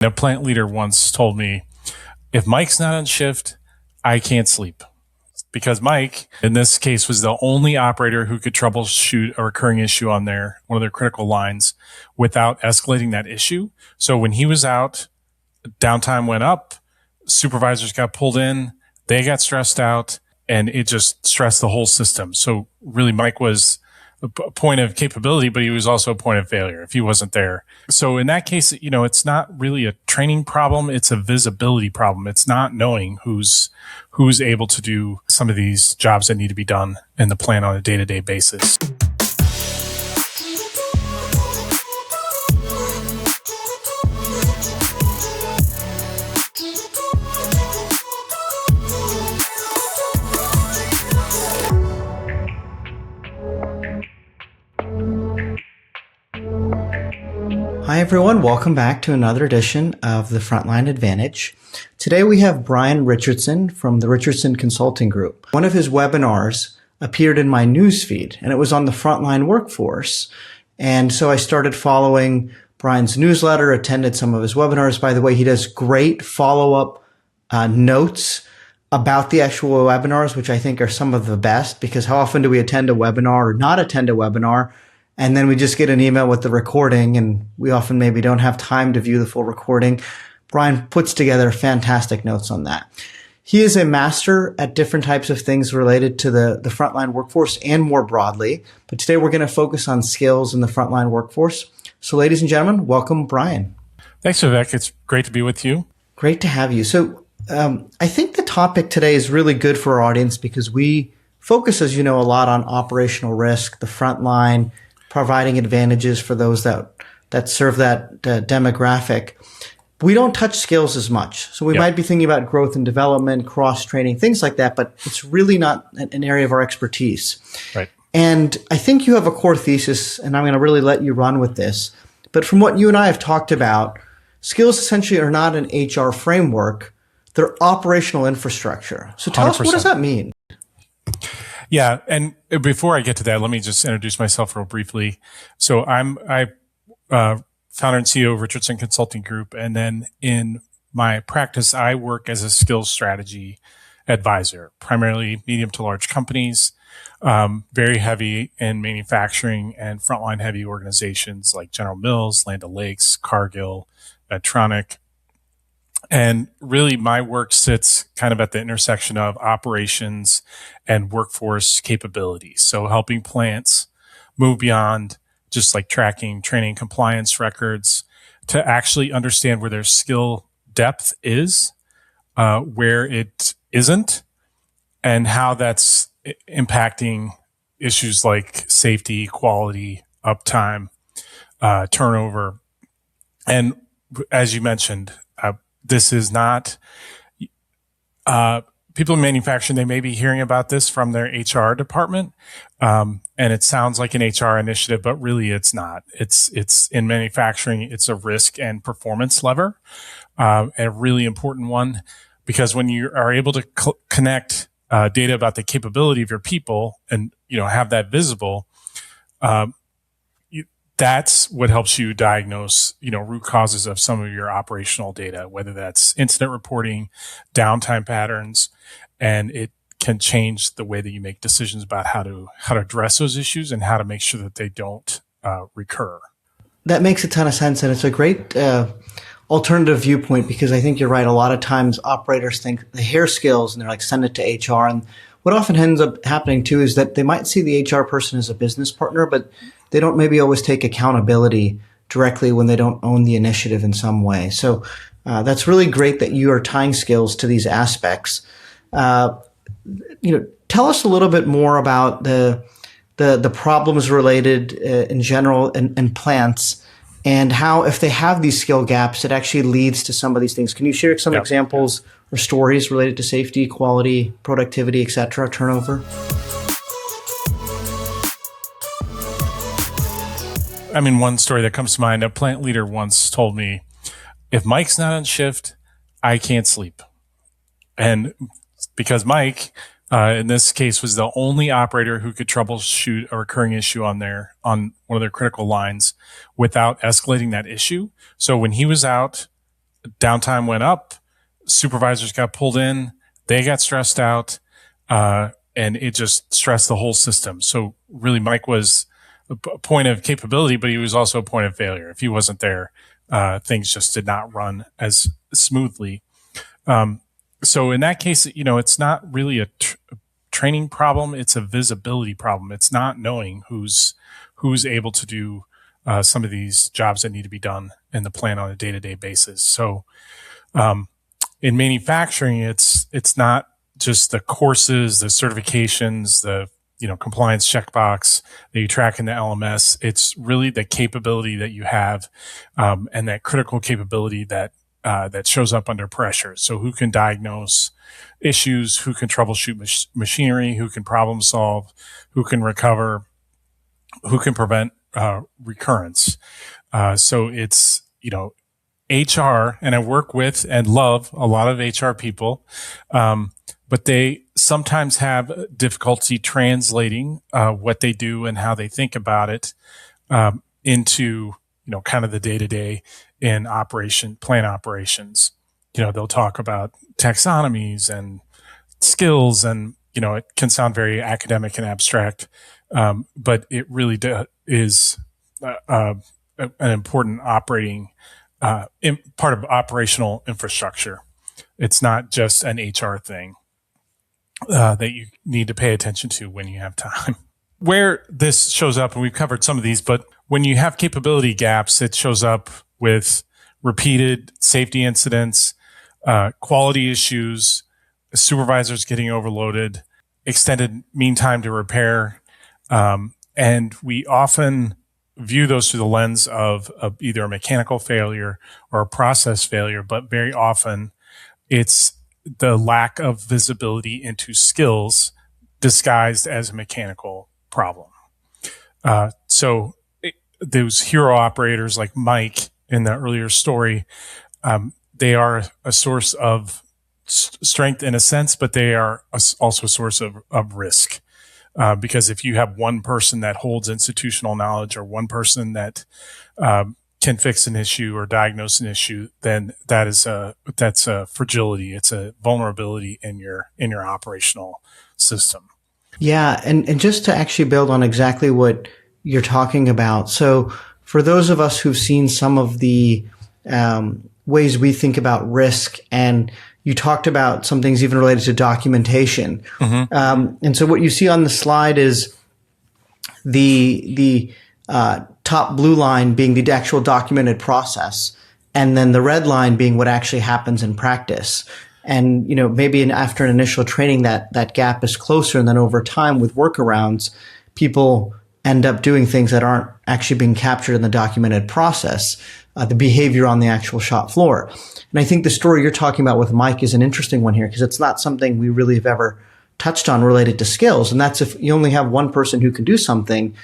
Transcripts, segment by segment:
A plant leader once told me, if Mike's not on shift, I can't sleep. Because Mike, in this case, was the only operator who could troubleshoot a recurring issue on one of their critical lines without escalating that issue. So when he was out, downtime went up, supervisors got pulled in, they got stressed out, and it just stressed the whole system. So really, Mike was a point of capability, but he was also a point of failure if he wasn't there. So in that case, it's not really a training problem. It's a visibility problem. It's not knowing who's able to do some of these jobs that need to be done in the plant on a day-to-day basis. Hi everyone, welcome back to another edition of the Frontline Advantage. Today we have Brian Richardson from the Richardson Consulting Group. One of his webinars appeared in my newsfeed and it was on the frontline workforce. And so I started following Brian's newsletter, attended some of his webinars. By the way, he does great follow-up notes about the actual webinars, which I think are some of the best, because how often do we attend a webinar or not attend a webinar and then we just get an email with the recording, and we often maybe don't have time to view the full recording. Brian puts together fantastic notes on that. He is a master at different types of things related to the frontline workforce and more broadly. But today we're going to focus on skills in the frontline workforce. So ladies and gentlemen, welcome Brian. Thanks, Vivek. It's great to be with you. Great to have you. So I think the topic today is really good for our audience because we focus, as you know, a lot on operational risk, the frontline, providing advantages for those that serve that demographic. We don't touch skills as much. So we might be thinking about growth and development, cross-training, things like that, but it's really not an area of our expertise. Right. And I think you have a core thesis, and I'm going to really let you run with this. But from what you and I have talked about, skills essentially are not an HR framework. They're operational infrastructure. So tell 100%. Us, what does that mean? Yeah. And before I get to that, let me just introduce myself real briefly. So I founder and CEO of Richardson Consulting Group. And then in my practice, I work as a skills strategy advisor, primarily medium to large companies, very heavy in manufacturing and frontline heavy organizations like General Mills, Land O'Lakes, Cargill, Medtronic. And really my work sits kind of at the intersection of operations and workforce capabilities. So helping plants move beyond just like tracking, training, compliance records to actually understand where their skill depth is, where it isn't, and how that's impacting issues like safety, quality, uptime, turnover. And as you mentioned, this is not, people in manufacturing, they may be hearing about this from their HR department. And it sounds like an HR initiative, but really it's not. It's in manufacturing, it's a risk and performance lever, a really important one, because when you are able to connect data about the capability of your people and, have that visible, that's what helps you diagnose, root causes of some of your operational data, whether that's incident reporting, downtime patterns, and it can change the way that you make decisions about how to address those issues and how to make sure that they don't recur. That makes a ton of sense, and it's a great alternative viewpoint because I think you're right. A lot of times operators think they hear skills and they're like, send it to HR. And what often ends up happening too is that they might see the HR person as a business partner, but they don't maybe always take accountability directly when they don't own the initiative in some way. So that's really great that you are tying skills to these aspects. Tell us a little bit more about the problems related in general in plants and how, if they have these skill gaps, it actually leads to some of these things. Can you share some examples or stories related to safety, quality, productivity, et cetera, turnover? One story that comes to mind, a plant leader once told me, if Mike's not on shift, I can't sleep. And because Mike, in this case, was the only operator who could troubleshoot a recurring issue on one of their critical lines without escalating that issue. So when he was out, downtime went up, supervisors got pulled in, they got stressed out, and it just stressed the whole system. So really, Mike was a point of capability, but he was also a point of failure. If he wasn't there, things just did not run as smoothly. So in that case, it's not really a training problem. It's a visibility problem. It's not knowing who's able to do some of these jobs that need to be done in the plant on a day-to-day basis. So in manufacturing, it's not just the courses, the certifications, the compliance checkbox that you track in the LMS. It's really the capability that you have, and that critical capability that shows up under pressure. So who can diagnose issues, who can troubleshoot machinery, who can problem solve, who can recover, who can prevent recurrence. So it's, HR, and I work with and love a lot of HR people, but they sometimes have difficulty translating what they do and how they think about it into, kind of the day-to-day in plant operations. They'll talk about taxonomies and skills, and, it can sound very academic and abstract, but it really is an important operating part of operational infrastructure. It's not just an HR thing that you need to pay attention to when you have time. Where this shows up, and we've covered some of these, but when you have capability gaps, it shows up with repeated safety incidents, quality issues, supervisors getting overloaded, extended mean time to repair. And we often view those through the lens of either a mechanical failure or a process failure, but very often it's the lack of visibility into skills disguised as a mechanical problem. So those hero operators like Mike in the earlier story, they are a source of strength in a sense, but they are also a source of risk. Because if you have one person that holds institutional knowledge, or one person that can fix an issue or diagnose an issue, then that's a fragility. It's a vulnerability in your operational system. Yeah, and just to actually build on exactly what you're talking about. So for those of us who've seen some of the ways we think about risk, and you talked about some things even related to documentation. Mm-hmm. And so what you see on the slide is the top blue line being the actual documented process, and then the red line being what actually happens in practice. And, maybe after an initial training that gap is closer, and then over time with workarounds, people end up doing things that aren't actually being captured in the documented process, the behavior on the actual shop floor. And I think the story you're talking about with Mike is an interesting one here, because it's not something we really have ever touched on related to skills. And that's if you only have one person who can do something,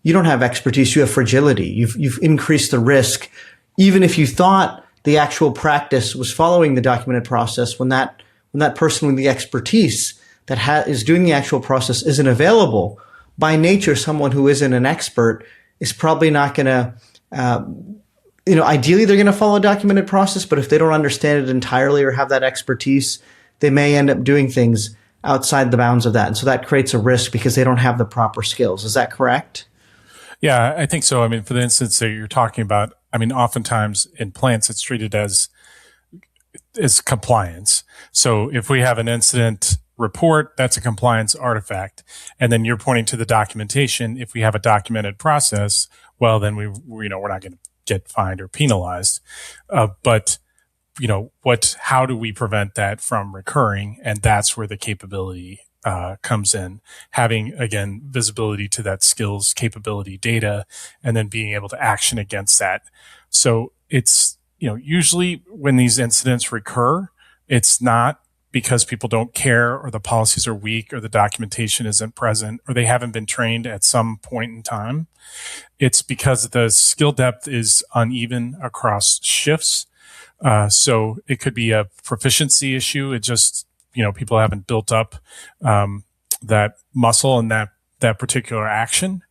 you don't have expertise, you have fragility. You've increased the risk. Even if you thought the actual practice was following the documented process, when that person with the expertise that is doing the actual process isn't available, by nature, someone who isn't an expert is probably not going to, ideally they're going to follow a documented process, but if they don't understand it entirely or have that expertise, they may end up doing things outside the bounds of that. And so that creates a risk because they don't have the proper skills. Is that correct? Yeah, I think so. For the instance that you're talking about, oftentimes in plants, it's treated as compliance. So if we have an incident report, that's a compliance artifact. And then you're pointing to the documentation. If we have a documented process, well, then we're not going to get fined or penalized. But how do we prevent that from recurring? And that's where the capability comes in. Having, again, visibility to that skills capability data, and then being able to action against that. So it's, usually when these incidents recur, it's not because people don't care, or the policies are weak, or the documentation isn't present, or they haven't been trained at some point in time. It's because the skill depth is uneven across shifts. So it could be a proficiency issue. It just, people haven't built up that muscle and that particular action.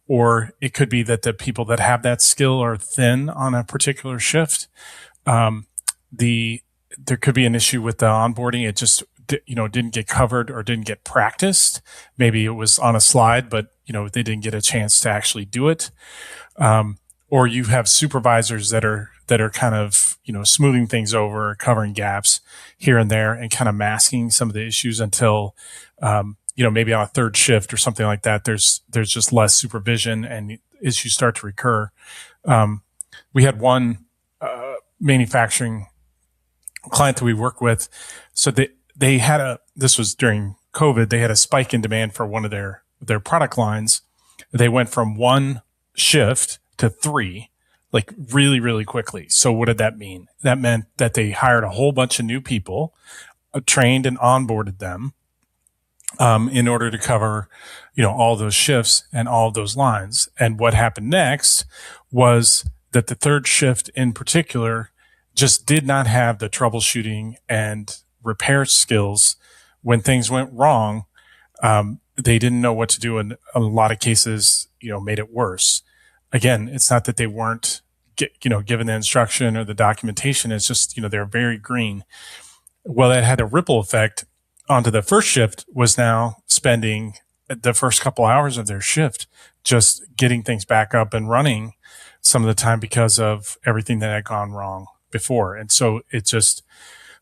Or it could be that the people that have that skill are thin on a particular shift. there could be an issue with the onboarding. It just, didn't get covered or didn't get practiced. Maybe it was on a slide, but, they didn't get a chance to actually do it. Or you have supervisors that are kind of, smoothing things over, covering gaps here and there and kind of masking some of the issues until, maybe on a third shift or something like that, there's just less supervision and issues start to recur. We had one, manufacturing client that we work with. So they had this was during COVID, they had a spike in demand for one of their product lines. They went from one shift to three, like really, really quickly. So what did that mean? That meant that they hired a whole bunch of new people, trained and onboarded them, in order to cover, all those shifts and all of those lines. And what happened next was that the third shift in particular just did not have the troubleshooting and repair skills when things went wrong. They didn't know what to do, and a lot of cases, made it worse. Again, it's not that they weren't given the instruction or the documentation. It's just, they're very green. Well, that had a ripple effect onto the first shift, was now spending the first couple hours of their shift just getting things back up and running some of the time because of everything that had gone wrong before. And so it just,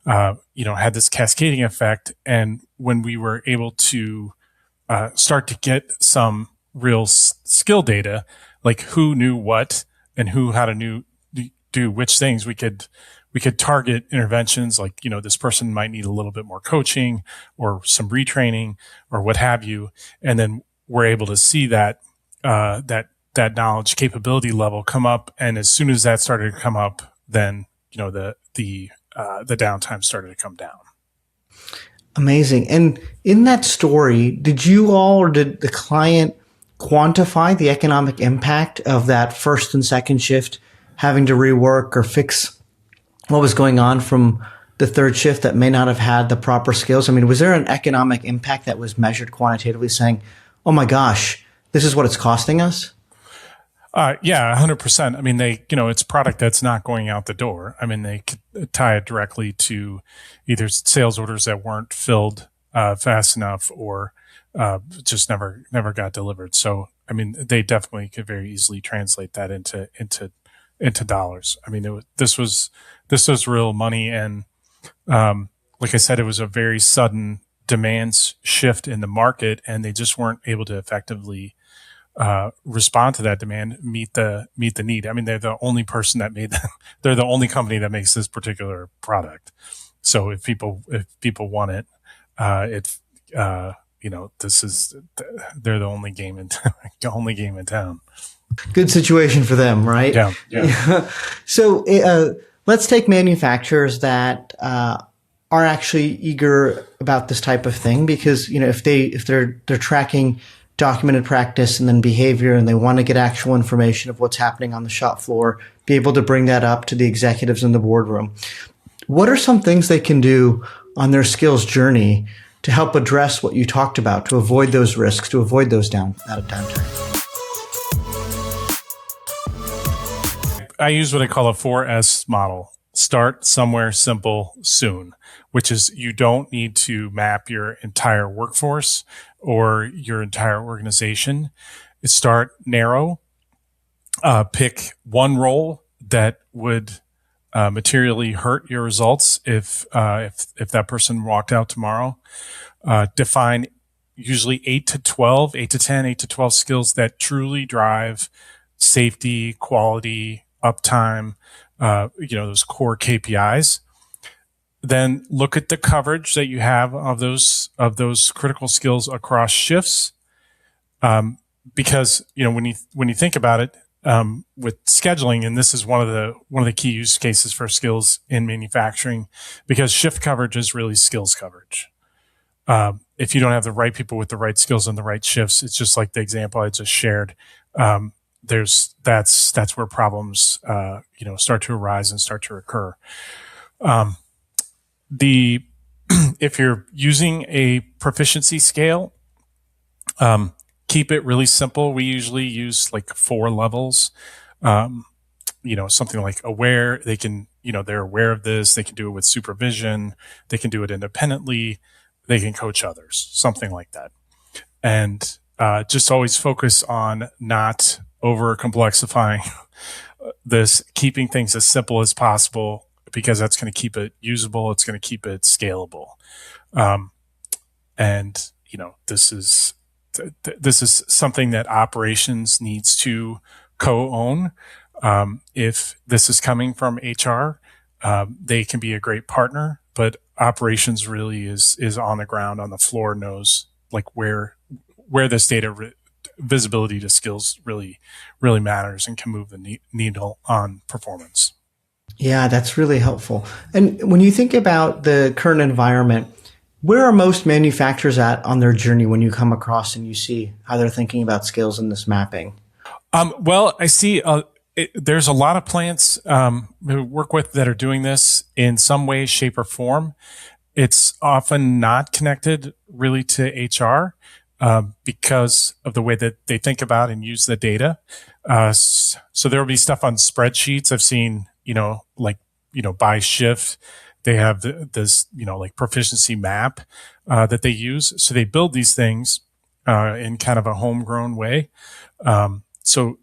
had this cascading effect. And when we were able to start to get some real skill data, like who knew what and how to do which things, we could target interventions like, this person might need a little bit more coaching or some retraining or what have you. And then we're able to see that knowledge capability level come up. And as soon as that started to come up, then, the downtime started to come down. Amazing. And in that story, did you all or did the client quantify the economic impact of that first and second shift having to rework or fix what was going on from the third shift that may not have had the proper skills? I mean, was there an economic impact that was measured quantitatively saying, oh my gosh, this is what it's costing us? Yeah, 100%. I mean, it's product that's not going out the door. I mean, they could tie it directly to either sales orders that weren't filled fast enough or just never got delivered. So, I mean, they definitely could very easily translate that into dollars. I mean, this was real money, and like I said, it was a very sudden demands shift in the market, and they just weren't able to effectively respond to that demand, meet the need. I mean, they're the only person that they're the only company that makes this particular product. So if people want it, they're the only game in town. Good situation for them, right? Yeah. So let's take manufacturers that are actually eager about this type of thing, because if they're tracking documented practice and then behavior, and they want to get actual information of what's happening on the shop floor, be able to bring that up to the executives in the boardroom. What are some things they can do on their skills journey to help address what you talked about, to avoid those risks, to avoid those downtime? I use what I call a 4S model. Start somewhere simple soon, which is you don't need to map your entire workforce or your entire organization. Start narrow. Pick one role that would materially hurt your results if that person walked out tomorrow. Define usually 8 to 10, 8 to 12 skills that truly drive safety, quality, uptime, those core KPIs. Then look at the coverage that you have of those critical skills across shifts. Because, when you think about it, with scheduling, and this is one of the key use cases for skills in manufacturing, because shift coverage is really skills coverage. If you don't have the right people with the right skills and the right shifts, it's just like the example I just shared. That's where problems, start to arise and start to recur. If you're using a proficiency scale, keep it really simple. We usually use like 4 levels. something like aware. They can, they're aware of this. They can do it with supervision. They can do it independently. They can coach others, something like that. And just always focus on not over complexifying this, keeping things as simple as possible, because that's going to keep it usable. It's going to keep it scalable. And this is something that operations needs to co-own. If this is coming from HR, they can be a great partner, but operations really is on the ground, on the floor, knows like where this data visibility to skills really matters and can move the needle on performance. Yeah, that's really helpful. And when you think about the current environment, where are most manufacturers at on their journey when you come across and you see how they're thinking about skills in this mapping? Well, I see there's a lot of plants we work with that are doing this in some way, shape, or form. It's often not connected really to HR because of the way that they think about and use the data. So there will be stuff on spreadsheets. I've seen, by shift, they have this, like proficiency map that they use. So they build these things in kind of a homegrown way. So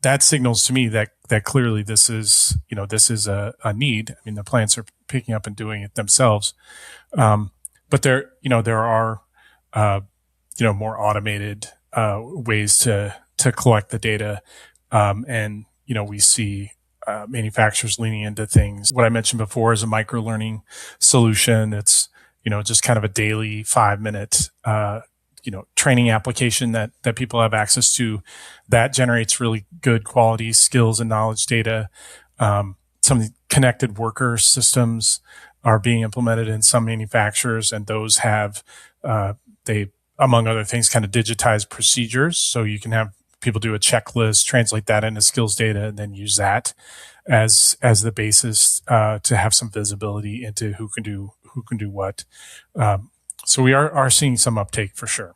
that signals to me that clearly this is a need. I mean, the plants are picking up and doing it themselves. But there are more automated ways to collect the data, and we see manufacturers leaning into things. What I mentioned before is a micro learning solution. It's just kind of a daily 5-minute training application that people have access to that generates really good quality skills and knowledge data. Some of the connected worker systems are being implemented in some manufacturers, and those have they, among other things, kind of digitized procedures. So you can have people do a checklist, translate that into skills data, and then use that as the basis to have some visibility into who can do what. So we are seeing some uptake for sure.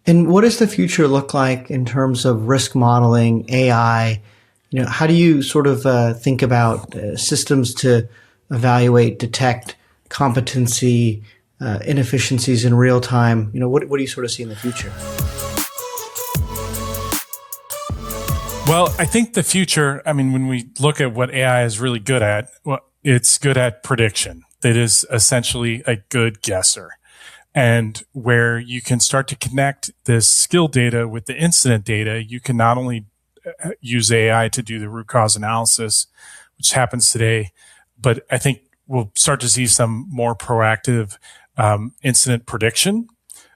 And what does the future look like in terms of risk modeling, AI? How do you sort of think about systems to evaluate, detect competency, inefficiencies in real time? What do you sort of see in the future? Well, I think the future, when we look at what AI is really good at, well, it's good at prediction. It is essentially a good guesser. And where you can start to connect this skill data with the incident data, you can not only use AI to do the root cause analysis, which happens today, but I think we'll start to see some more proactive incident prediction,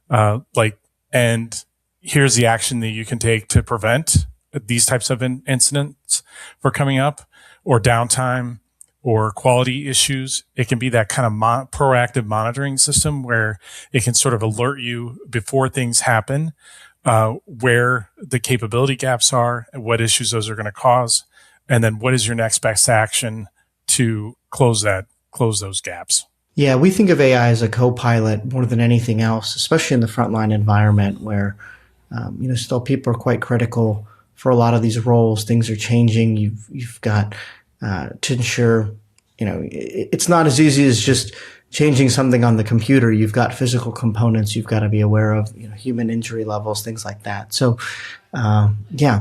and here's the action that you can take to prevent these types of incidents for coming up, or downtime, or quality issues. It can be that kind of proactive monitoring system where it can sort of alert you before things happen, where the capability gaps are, and what issues those are going to cause, and then what is your next best action to close those gaps. Yeah, we think of AI as a co-pilot more than anything else, especially in the frontline environment where, still people are quite critical for a lot of these roles. Things are changing. You've got to ensure, it's not as easy as just changing something on the computer. You've got physical components you've got to be aware of, human injury levels, things like that. So,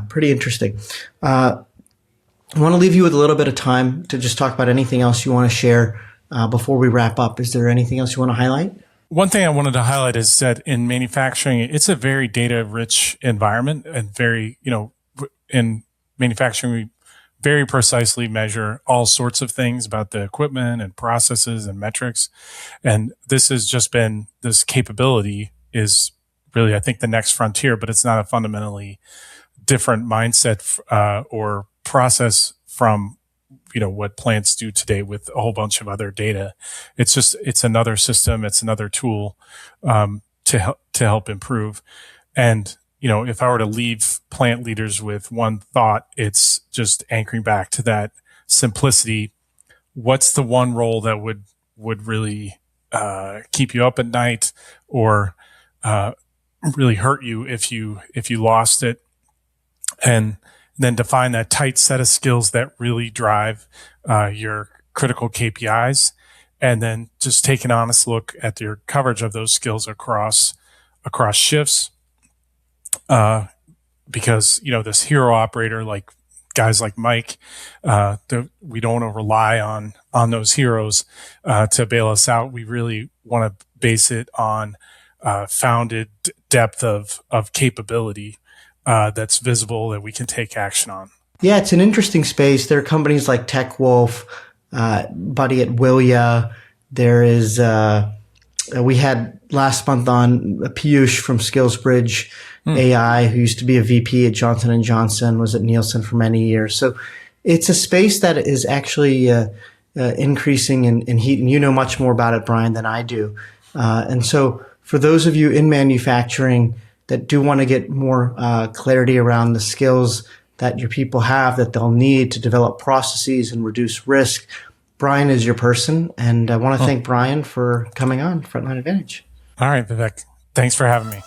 pretty interesting. I want to leave you with a little bit of time to just talk about anything else you want to share before we wrap up. Is there anything else you want to highlight? One thing I wanted to highlight is that in manufacturing, it's a very data-rich environment, and very, in manufacturing, we very precisely measure all sorts of things about the equipment and processes and metrics. And this capability is really, I think, the next frontier, but it's not a fundamentally different mindset or process from what plants do today with a whole bunch of other data. It's another system, it's another tool to help improve. And if I were to leave plant leaders with one thought, it's just anchoring back to that simplicity. What's the one role that would really keep you up at night, or really hurt you if you lost it? And then define that tight set of skills that really drive your critical KPIs, and then just take an honest look at your coverage of those skills across shifts. Because, this hero operator, like guys like Mike, we don't want to rely on those heroes to bail us out. We really want to base it on founded depth of capability that's visible, that we can take action on. Yeah, it's an interesting space. There are companies like TechWolf, Buddy at Willia. There is, we had last month on Piyush from SkillsBridge AI, who used to be a VP at Johnson & Johnson, was at Nielsen for many years. So it's a space that is actually increasing in heat, and you know much more about it, Brian, than I do. And so for those of you in manufacturing that do want to get more clarity around the skills that your people have that they'll need to develop processes and reduce risk, Brian is your person. And I want to thank Brian for coming on Frontline Advantage. All right, Vivek. Thanks for having me.